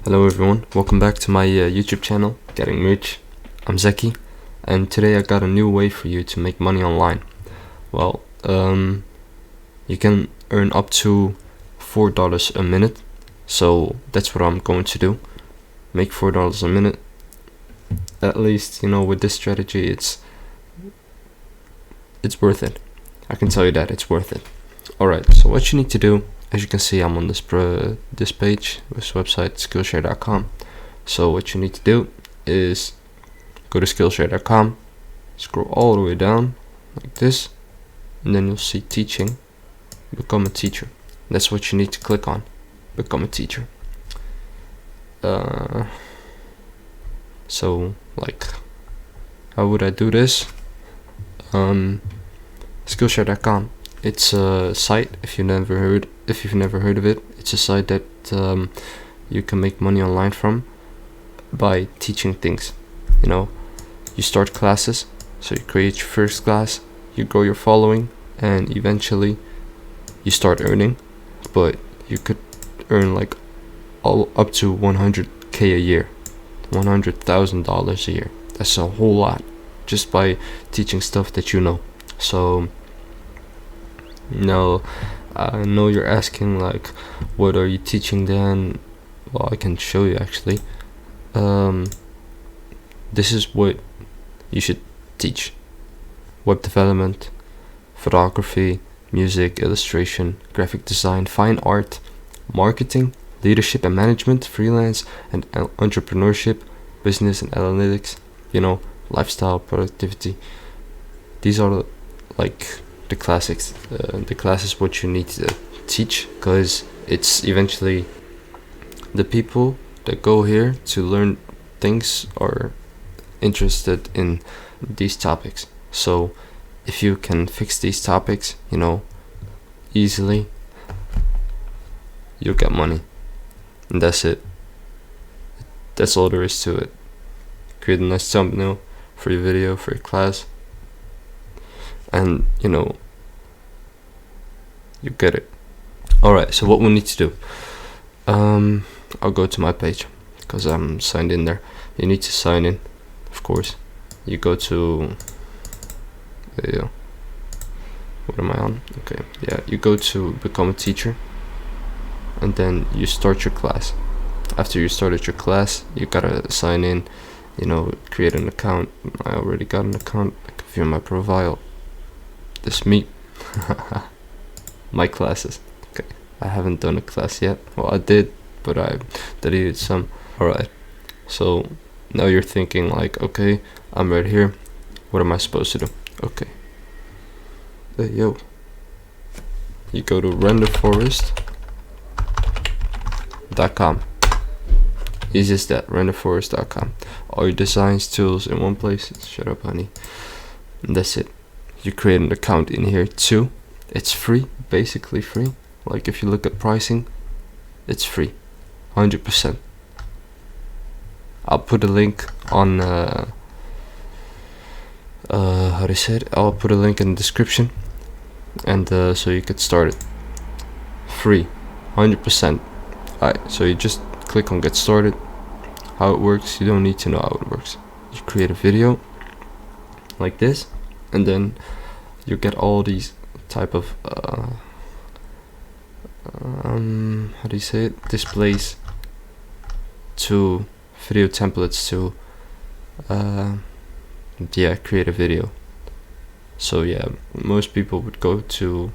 Hello everyone, welcome back to my YouTube channel, Getting Rich. I'm Zeki, and today I got a new way for you to make money online. Well, you can earn up to $4 a minute, so that's what I'm going to do. Make $4 a minute. At least, with this strategy, it's worth it. I can tell you that it's worth it. Alright, so what you need to do, as you can see, I'm on this page, this website, Skillshare.com. So what you need to do is go to Skillshare.com, scroll all the way down like this, and then you'll see teaching, become a teacher. That's what you need to click on, become a teacher. So like, how would I do this? Skillshare.com. It's a site, if you've never heard of it. It's a site that you can make money online from by teaching things. You start classes, so you create your first class, you grow your following, and eventually you start earning. But you could earn like all up to 100k a year, $100,000 a year. That's a whole lot, just by teaching stuff that you know. So no, I know you're asking like, what are you teaching then? Well, I can show you actually. This is what you should teach: web development, photography, music, illustration, graphic design, fine art, marketing, leadership and management, freelance and entrepreneurship, business and analytics, lifestyle, productivity. These are like the classics. The class is what you need to teach, because it's eventually the people that go here to learn things are interested in these topics. So if you can fix these topics, easily, you'll get money. And that's it. That's all there is to it. Create a nice thumbnail for your video, for your class, and you get it. Alright, so what we need to do, I'll go to my page because I'm signed in there. You need to sign in, of course. You go to video. What am I on? Okay, yeah, you go to become a teacher, and then you start your class. After you started your class, you gotta sign in, create an account. I already got an account. I can view my profile. This me. My classes. Okay, I haven't done a class yet. Well, I did, but I deleted some. Alright, so now you're thinking like, okay, I'm right here. What am I supposed to do? Okay. Hey, yo. You go to renderforest.com. Easy as that, renderforest.com. All your designs, tools in one place. Shut up, honey. And that's it. You create an account in here too. It's free, basically free. Like if you look at pricing, it's free, 100%. I'll put a link on how to say it. I'll put a link in the description, and so you could start it. Free, 100%. Alright, so you just click on get started. How it works, you don't need to know how it works. You create a video like this, and then you get all these type of how do you say it, displays to video templates to create a video. So yeah, most people would go to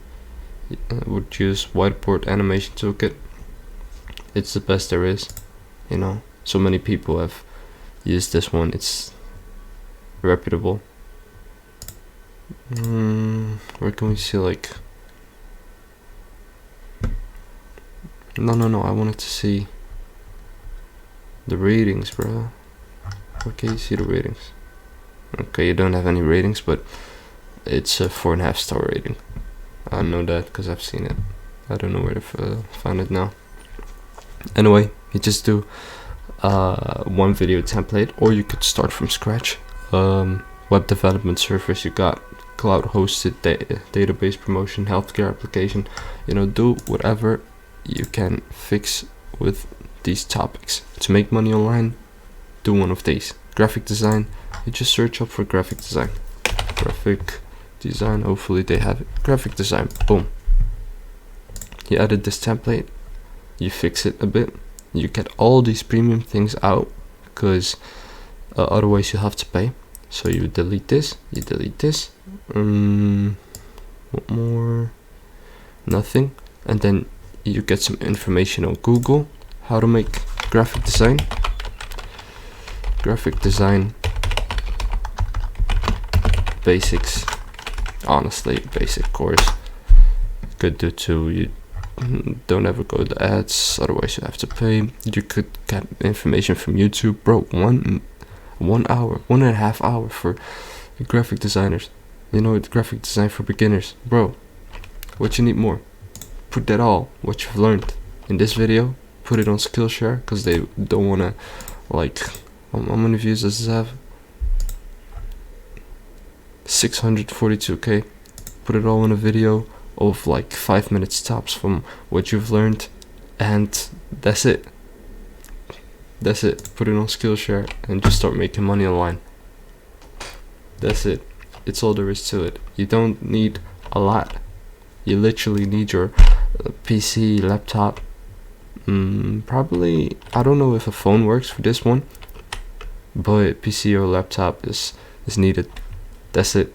would use whiteboard animation toolkit. It's the best there is. So many people have used this one. It's reputable. Where can we see like, no, I wanted to see the ratings, bro. Where can you see the ratings? Okay, you don't have any ratings, but it's a 4.5 star rating. I know that because I've seen it. I don't know where to find it now. Anyway, you just do one video template, or you could start from scratch. Web development servers, you got cloud hosted database promotion, healthcare application. Do whatever you can fix with these topics. To make money online, do one of these. Graphic design, you just search up for graphic design. Graphic design, hopefully they have it. Graphic design, boom. You added this template, you fix it a bit, you get all these premium things out, because otherwise you have to pay. So you delete this, what more? Nothing. And then you get some information on Google, how to make graphic design. Graphic design basics, honestly, basic course. Could do too. You don't ever go to ads, otherwise you have to pay. You could get information from YouTube, bro. 1 hour, 1.5 hour for graphic designers. You know, graphic design for beginners, bro. What you need more? Put that all what you've learned in this video, put it on Skillshare, because they don't wanna, like, how many views does this have? 642k. Put it all in a video of like 5 minutes tops from what you've learned, and that's it. That's it. Put it on Skillshare and just start making money online. That's it. It's all there is to it. You don't need a lot. You literally need your PC, laptop, probably, I don't know if a phone works for this one, but PC or laptop is needed. That's it.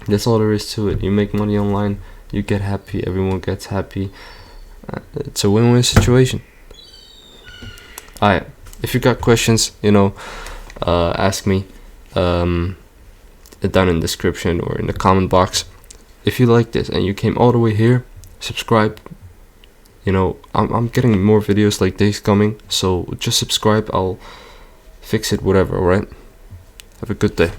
That's all there is to it. You make money online, you get happy, everyone gets happy. It's a win-win situation. Alright, if you got questions, ask me down in the description or in the comment box. If you like this and you came all the way here, subscribe. I'm getting more videos like this coming, so just subscribe. I'll fix it, whatever. Alright, have a good day.